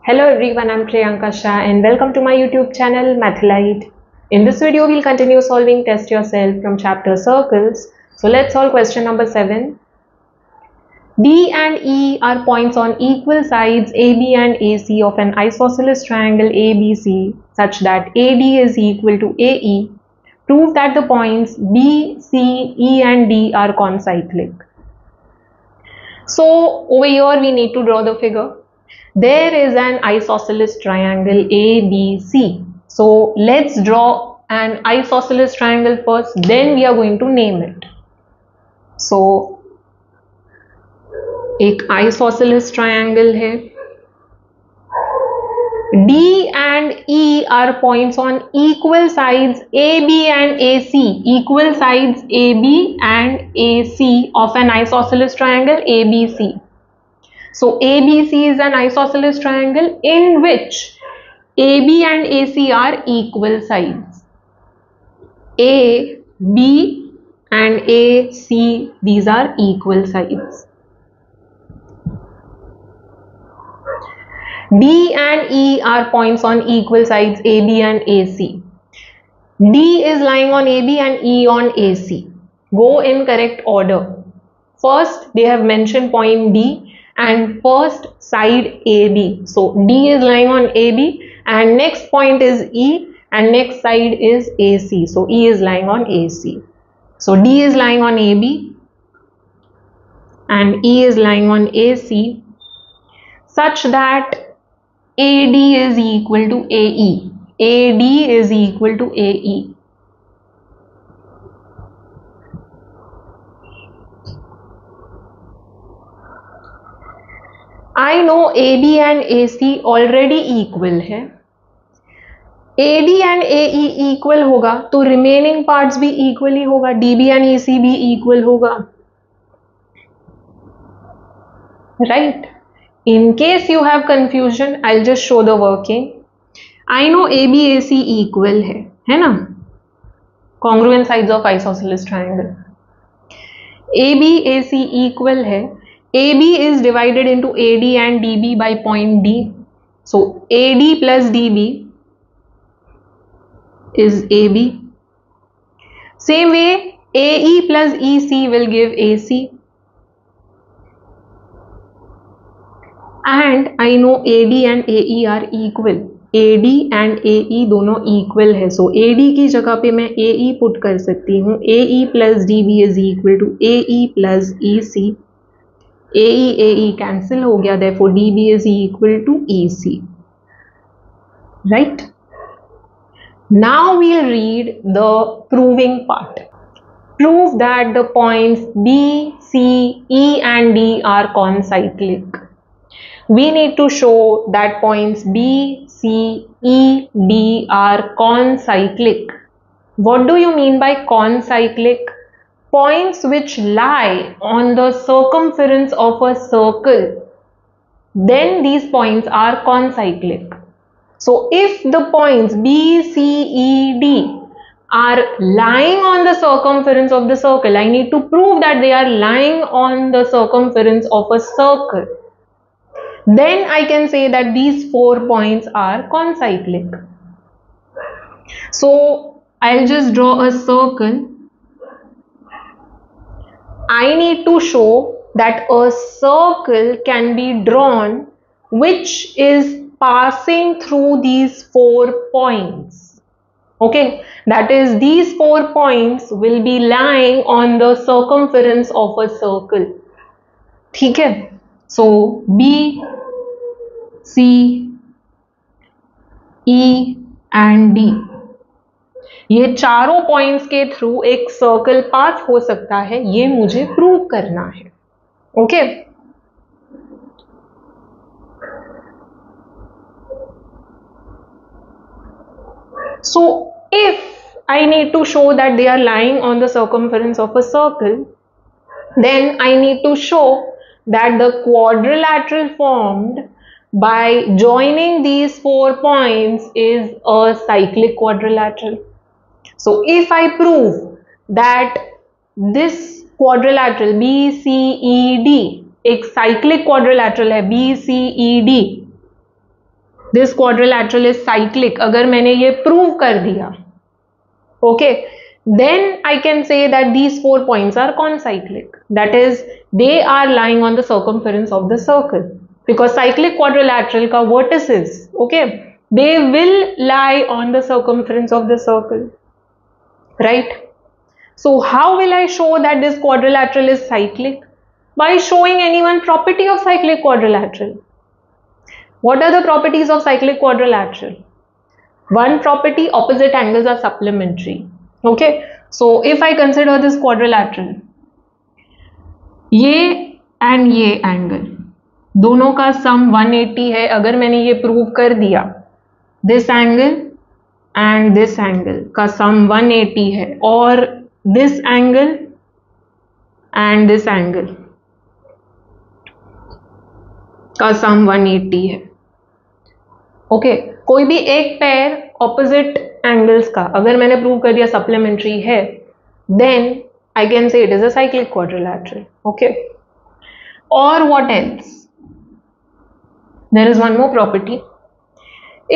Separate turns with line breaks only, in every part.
Hello everyone, I'm Priyanka Shah and welcome to my YouTube channel Mathlite. In this video, we'll continue solving Test Yourself from chapter Circles. So let's solve question number 7. D and E are points on equal sides AB and AC of an isosceles triangle ABC such that AD is equal to AE. Prove that the points B, C, E and D are concyclic. So over here we need to draw the figure. There is an isosceles triangle ABC. So let's draw an isosceles triangle first, then we are going to name it. So एक isosceles triangle है. D and E are points on equal sides AB and AC. Equal sides AB and AC of an isosceles triangle ABC. So ABC is an isosceles triangle in which AB and AC are equal sides. A, B and A, C, these are equal sides. D and E are points on equal sides AB and AC. D is lying on AB and E on AC. Go in correct order. First, they have mentioned point D and first side AB. So D is lying on AB and next point is E and next side is AC. So E is lying on AC. So D is lying on AB and E is lying on AC such that AD is equal to AE. AD is equal to AE. I know AB and AC already equal है. AD and AE equal होगा तो remaining parts भी equal ही होगा. DB and EC भी equal होगा. Right? In case you have confusion, I'll just show the working. I know ABAC equal है ना? Congruent sides of isosceles triangle. ABAC equal है. AB is divided into AD and DB by point D. So AD plus DB is AB. Same way AE plus EC will give AC. And I know AD and AE are equal. AD and AE दोनों equal है. So AD की जगह पे मैं AE put कर सकती हूँ. AE plus DB is equal to AE plus EC. AE cancel हो गया. Therefore DB is equal to EC. Right? Now we'll read the proving part. Prove that the points B, C, E and D are concyclic. We need to show that points B, C, E, D are concyclic. What do you mean by concyclic? Points which lie on the circumference of a circle. Then these points are concyclic. So if the points B, C, E, D are lying on the circumference of the circle, I need to prove that they are lying on the circumference of a circle. Then I can say that these 4 points are concyclic. So I'll just draw a circle. I need to show that a circle can be drawn which is passing through these 4 points. Okay, that is these 4 points will be lying on the circumference of a circle. ठीक है? So B, C, E and D ये चारों points के through एक circle पास हो सकता है, ये मुझे प्रूव करना है. Okay So if I need to show that they are lying on the circumference of a circle, then I need to show that the quadrilateral formed by joining these 4 points is a cyclic quadrilateral. So if I prove that this quadrilateral BCED एक cyclic quadrilateral है BCED, this quadrilateral is cyclic, अगर मैंने ये prove कर दिया, okay, then I can say that these 4 points are concyclic, that is they are lying on the circumference of the circle, because cyclic quadrilateral ka vertices, okay, they will lie on the circumference of the circle, right? So how will I show that this quadrilateral is cyclic? By showing any one property of cyclic quadrilateral. What are the properties of cyclic quadrilateral? One property, opposite angles are supplementary. Okay, so if I consider this quadrilateral, ये and ये angle दोनों का सम 180 है, अगर मैंने ये prove कर दिया, this angle and this angle का सम 180 है, और this angle and this angle का सम 180 है, ओके, कोई भी एक पेयर ऑपोजिट एंगल्स का अगर मैंने प्रूव कर दिया सप्लीमेंट्री है, then I can say it is a cyclic quadrilateral, okay. और what else, there is one more property,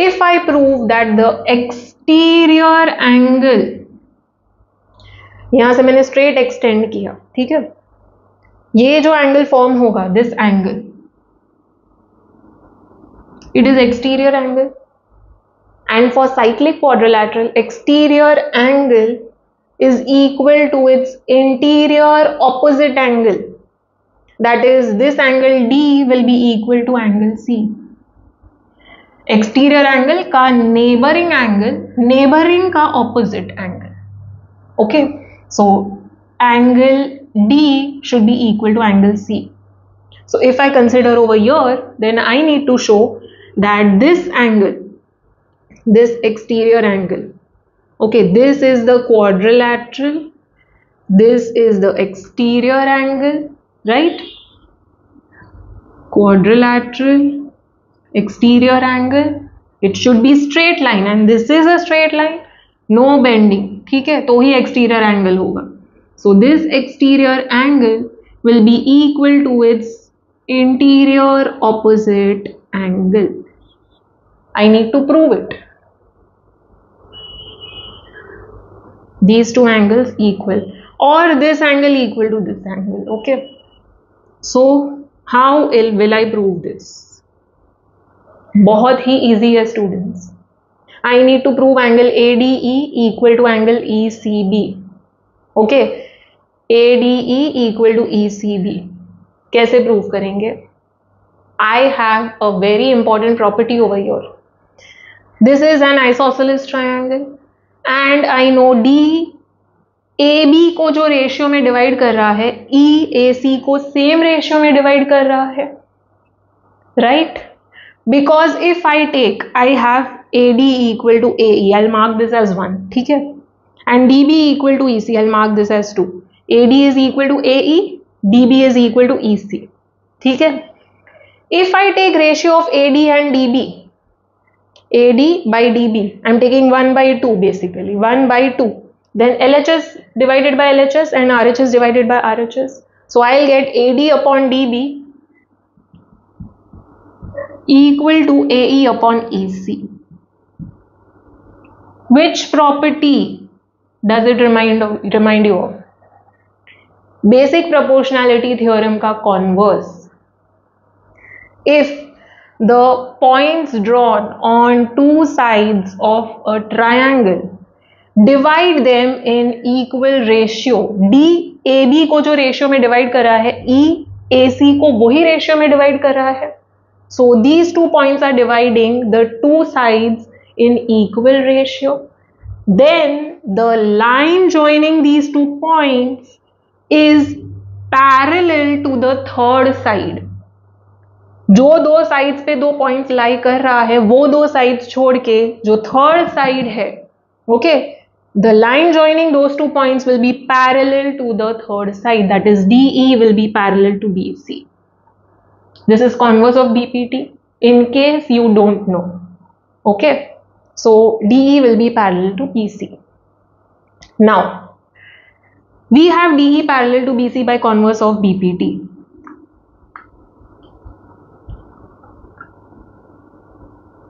if I prove that the exterior angle, यहां से मैंने स्ट्रेट एक्सटेंड किया, ठीक है, ये जो एंगल फॉर्म होगा, this angle, it is exterior angle, and for cyclic quadrilateral, exterior angle is equal to its interior opposite angle, that is this angle D will be equal to angle C. exterior angle का neighboring angle, neighboring का opposite angle, okay, so angle D should be equal to angle C. So if I consider over here, then I need to show that this angle, this exterior angle, okay, this is the quadrilateral, this is the exterior angle, right? Quadrilateral, exterior angle, it should be straight line, and this is a straight line, no bending, ठीक है, तो ही exterior angle होगा. So this exterior angle will be equal to its interior opposite angle. I need to prove it. These two angles equal, or this angle equal to this angle, okay. So how will I prove this? बहुत ही easy है students. I need to prove angle ADE equal to angle ECB, okay. ADE equal to ECB कैसे prove करेंगे? I have a very important property over here. This is an isosceles triangle and I know D AB को जो ratio में divide कर रहा है, EAC को same ratio में डिवाइड कर रहा है, right? Because if I take, I have AD equal to AE, I'll mark this as 1, ठीक है, and DB equal to EC, I'll mark this as 2. AD is equal to AE, DB is equal to EC, ठीक है. If I take ratio of AD and DB, AD by DB, I'm taking 1 by 2 basically, 1 by 2. Then LHS divided by LHS and RHS divided by RHS. So I'll get AD upon DB equal to AE upon EC. Which property does it remind you of? Basic proportionality theorem का converse. If the points drawn on two sides of a triangle, divide them in equal ratio, DAB को जो ratio में divide कर रहा है, EAC को वही ratio में डिवाइड कर रहा है. So these two points are dividing the two sides in equal ratio. Then the line joining these two points is parallel to the third side. जो दो साइड्स पे दो पॉइंट्स लाई कर रहा है, वो दो साइड्स छोड़ के जो थर्ड साइड है, okay, the line joining those two points will be parallel to the third side, that is DE will be parallel to BC. This is converse of BPT in case you don't know, okay. So DE will be parallel to BC. Now we have DE parallel to BC by converse of BPT.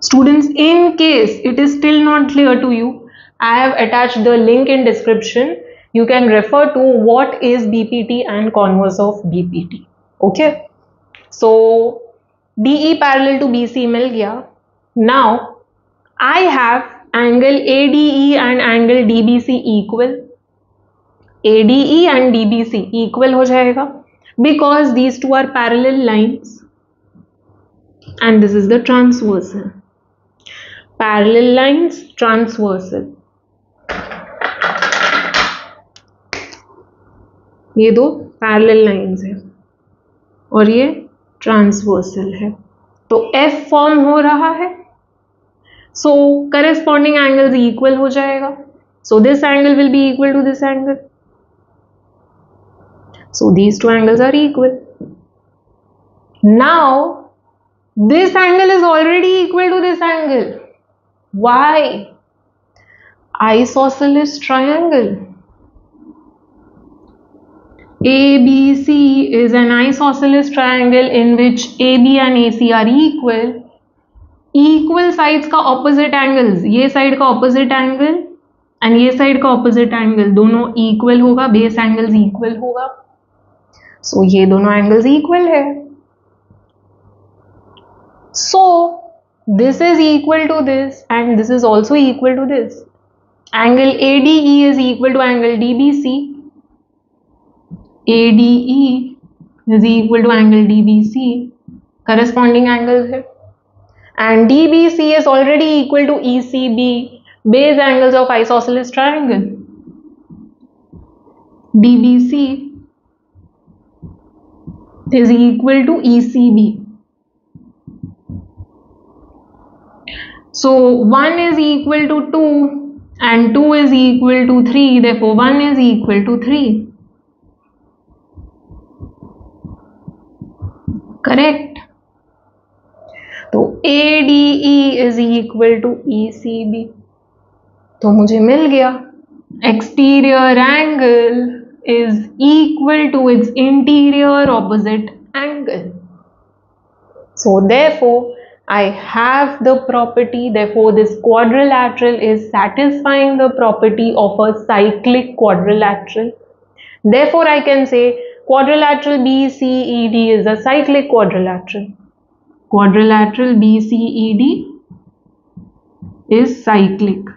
Students, in case it is still not clear to you, I have attached the link in description. You can refer to what is BPT and converse of BPT. Okay. So DE parallel to BC मिल गया. Now I have angle ADE and angle DBC equal. ADE and DBC equal हो जाएगा because these two are parallel lines and this is the transversal. Parallel lines, transversal. ये दो parallel lines है और ये transversal है, तो F फॉर्म हो रहा है. सो करेस्पॉन्डिंग एंगल्स इक्वल हो जाएगा. So this angle will be equal to this angle. So these two angles are equal. Now this angle is already equal to this angle. Why? Isosceles triangle. ABC is an isosceles triangle in which AB and AC are equal. Equal sides का opposite angles, ये side का opposite angle and ये side का opposite angle दोनों equal होगा, base angles equal होगा. So ये दोनों angles equal है. So this is equal to this and this is also equal to this. Angle ADE is equal to angle DBC. ADE is equal to angle DBC. Corresponding angles है. And DBC is already equal to ECB, base angles of isosceles triangle. DBC is equal to ECB. So 1 is equal to 2 and 2 is equal to 3, therefore 1 is equal to 3. Correct? तो ADE is equal to ECB. तो मुझे मिल गया exterior angle is equal to its interior opposite angle. So therefore I have the property, therefore this quadrilateral is satisfying the property of a cyclic quadrilateral. Therefore I can say quadrilateral BCED is a cyclic quadrilateral. Quadrilateral BCED is cyclic.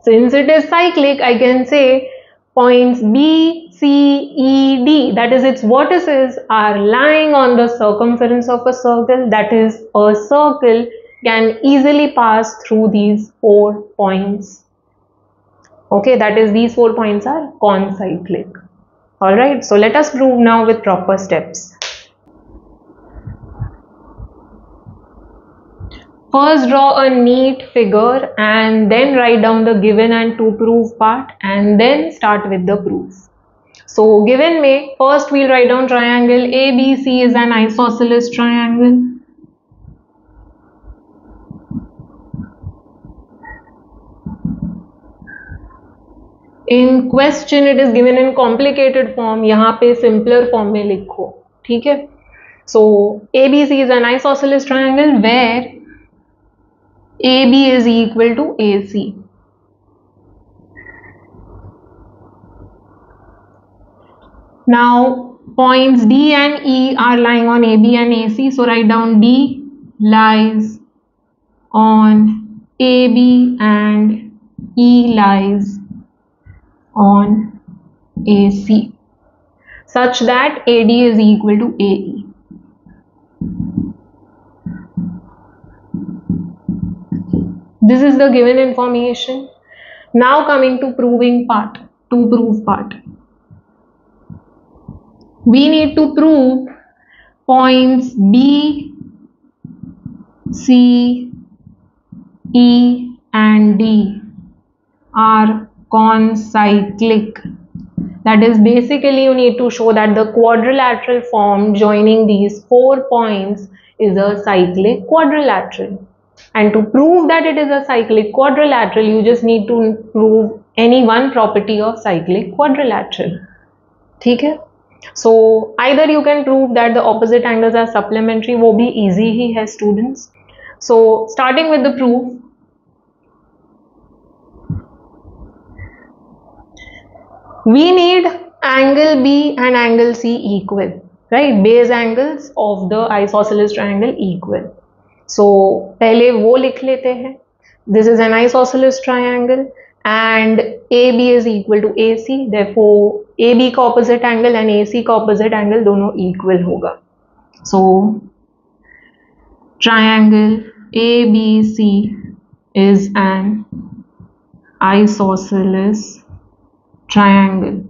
Since it is cyclic, I can say points B, C, E, D, that is its vertices, are lying on the circumference of a circle. That is, a circle can easily pass through these 4 points. Okay, that is, these 4 points are concyclic. Alright, so let us prove now with proper steps. First draw a neat figure and then write down the given and to prove part and then start with the proof. So given में first we'll write down triangle ABC is an isosceles triangle. In question it is given in complicated form, यहाँ पे simpler form में लिखो, ठीक है? So ABC is an isosceles triangle where AB is equal to AC. Now points D and E are lying on AB and AC, so write down D lies on AB and E lies on AC such that AD is equal to AE. This is the given information. Now coming to proving part, to prove part. We need to prove points B, C, E and D are concyclic. That is, basically you need to show that the quadrilateral form joining these 4 points is a cyclic quadrilateral. And to prove that it is a cyclic quadrilateral, you just need to prove any one property of cyclic quadrilateral. ठीक है? So either you can prove that the opposite angles are supplementary, वो भी easy ही है students. So starting with the proof, we need angle B and angle C equal, right? Base angles of the isosceles triangle equal. So पहले वो लिख लेते हैं. This is an isosceles triangle and AB is equal to AC. Therefore AB का opposite angle and AC का opposite angle दोनों equal होगा. So triangle ABC is an isosceles triangle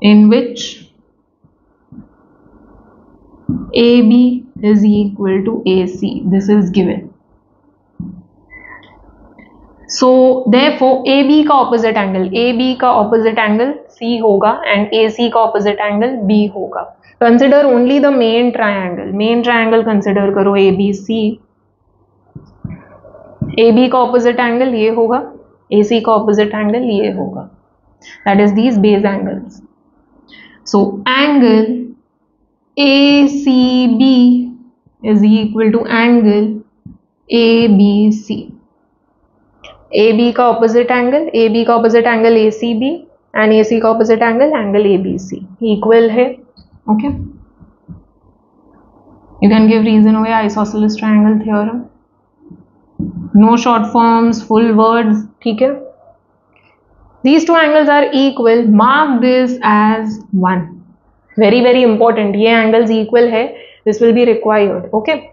in which AB is equal to AC. This is given. So therefore AB का opposite angle, AB का opposite angle C होगा and AC का opposite angle B होगा. Consider only the main triangle. Main triangle consider करो ABC. AB का opposite angle ये होगा, AC का opposite angle ये होगा. That is these base angles. So angle ACB is equal to angle ABC. AB का opposite angle, AB का opposite angle ACB and AC का opposite angle ABC equal है. Okay. You can give reason away isosceles triangle theorem. No short forms, full words. ठीक है. These two angles are equal. Mark this as 1. Very important. ये angles equal है. This will be required. Okay.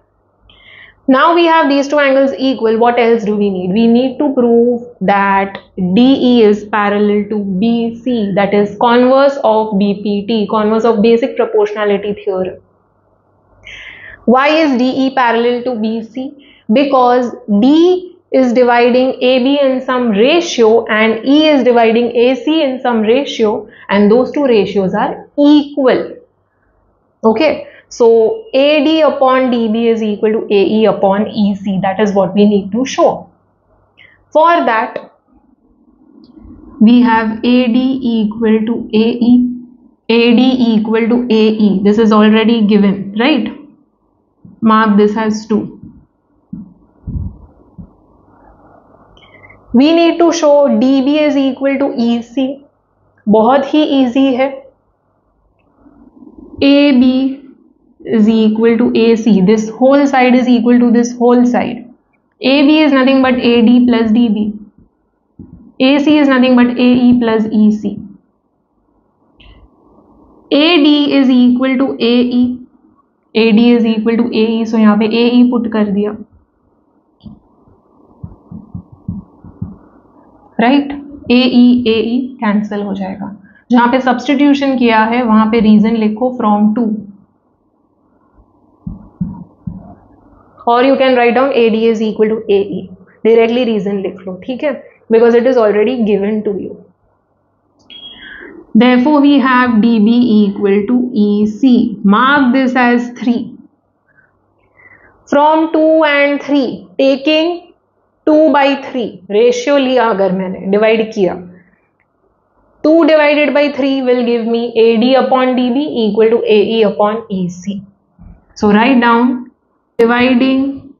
Now we have these two angles equal. What else do we need? We need to prove that DE is parallel to BC. That is converse of BPT, converse of basic proportionality theorem. Why is DE parallel to BC? Because D is dividing AB in some ratio and E is dividing AC in some ratio, and those two ratios are equal. Okay. So AD upon DB is equal to AE upon EC. That is what we need to show. For that, we have AD equal to AE, AD equal to AE. This is already given, right? Mark this as 2. We need to show DB is equal to EC. बहुत ही easy है. AB is equal to AC. This whole side is equal to this whole side. AB is nothing but AD plus DB. AC is nothing but AE plus EC. AD is equal to AE. AD is equal to AE. So यहाँ पे AE put कर दिया. Right? AE cancel हो जाएगा. जहाँ पे substitution किया है वहाँ पे reason लिखो from 2. और you can write down AD is equal to AE. Directly reason लिख लो, ठीक है? Because it is already given to you. Therefore, we have DB equal to EC. Mark this as 3. From 2 and 3, taking 2 by 3, ratio लिया अगर मैंने, divide किया. 2 divided by 3 will give me AD upon DB equal to AE upon EC. So write down dividing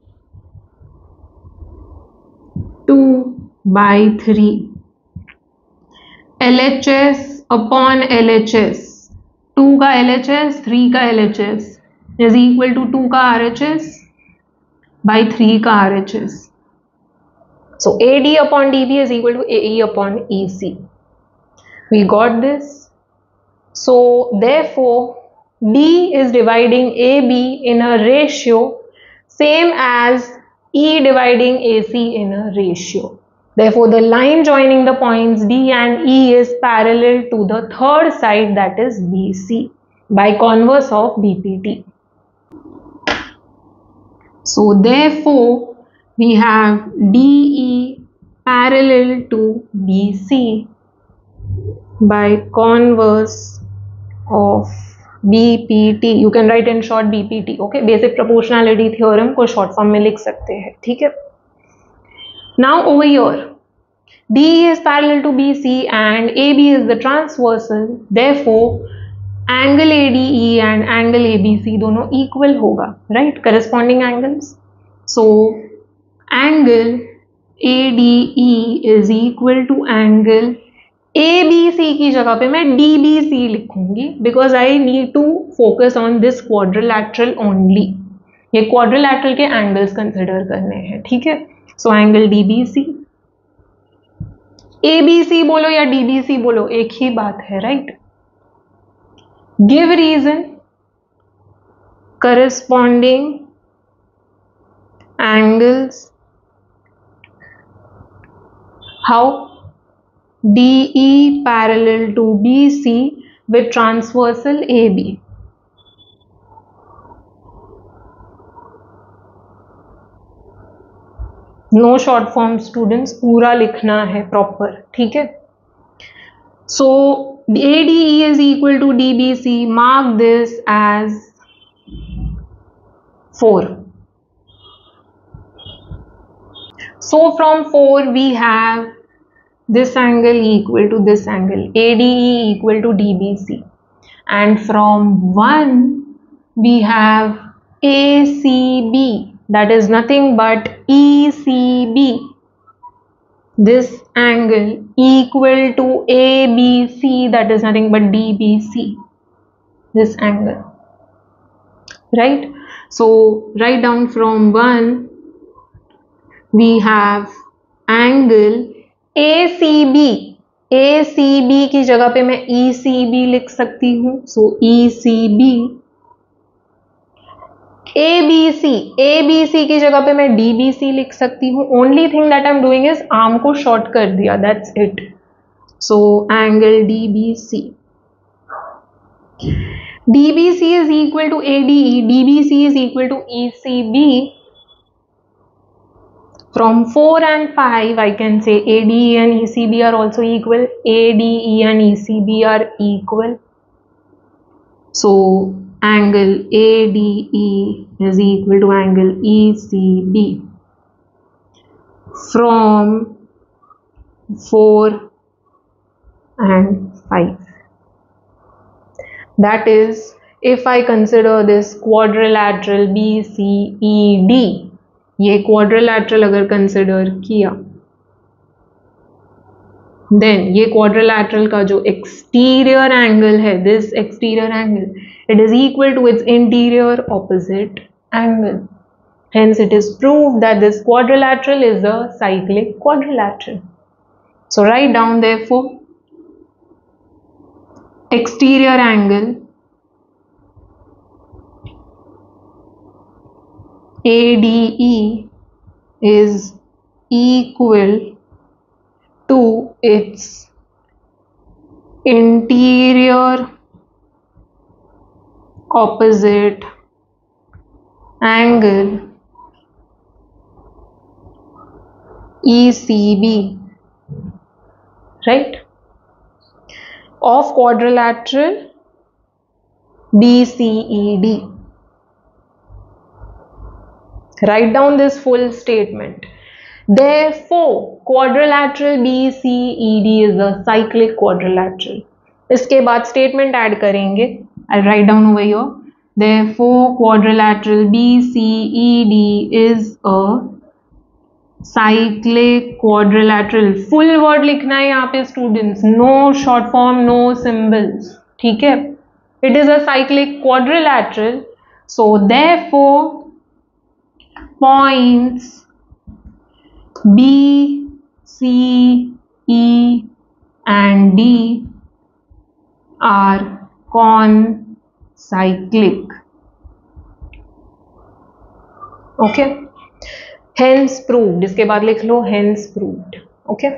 2 by 3. LHS upon LHS. 2 का LHS, 3 का LHS is equal to 2 का RHS by 3 का RHS. So AD upon DB is equal to AE upon EC. We got this. So therefore D is dividing AB in a ratio same as E dividing AC in a ratio. Therefore the line joining the points D and E is parallel to the third side, that is BC, by converse of BPT. So therefore we have DE parallel to BC by converse of BPT. You can write in short BPT. Okay, basic proportionality theorem को short form में लिख सकते हैं, ठीक है? Now over here, DE is parallel to BC and AB is the transversal. Therefore, angle ADE and angle ABC दोनों equal होगा, right, corresponding angles. So angle ADE is equal to angle ABC की जगह पे मैं DBC लिखूंगी because I need to focus on this quadrilateral only. ये quadrilateral के angles consider करने हैं, ठीक है। सो एंगल DBC, ABC बोलो या DBC बोलो एक ही बात है, right. Give reason, corresponding angles, how DE parallel to BC with transversal AB. No short form students, पूरा लिखना है प्रॉपर, ठीक है। सो ADE is equal to DBC, mark this as 4. So from 4 we have this angle equal to this angle, ADE equal to DBC, and from 1 we have ACB, that is nothing but ECB, this angle equal to ABC, that is nothing but DBC, this angle, right? So write down from 1 we have angle ACB, ACB की जगह पे मैं ECB लिख सकती हूँ, सो ECB, ABC, ABC की जगह पे मैं DBC लिख सकती हूँ। Only thing that I am doing is arm को शॉर्ट कर दिया, that's it. So angle DBC, DBC is equal to ADE, DBC is equal to ECB. From 4 and 5 I can say ADE and ECB are also equal, ADE and ECB are equal. So angle ADE is equal to angle ECB from 4 and 5. That is, if I consider this quadrilateral BCED, ये quadrilateral अगर consider किया, then ये quadrilateral का जो exterior angle है, this exterior angle, it is equal to its interior opposite angle, hence it is proved that this quadrilateral is a cyclic quadrilateral. So write down therefore exterior angle ADE is equal to its interior opposite angle ECB, right, of quadrilateral BCED. Write down this full statement. Therefore, quadrilateral BCED is a cyclic quadrilateral. इसके बाद statement add करेंगे. I'll write down over here. Therefore, quadrilateral BCED is a cyclic quadrilateral. Full word लिखना है यहाँ पे students. No short form, no symbols. ठीक है? It is a cyclic quadrilateral. So therefore, points B, C, E and D are concyclic. Okay, hence proved, इसके बाद लिख लो hence proved. Okay.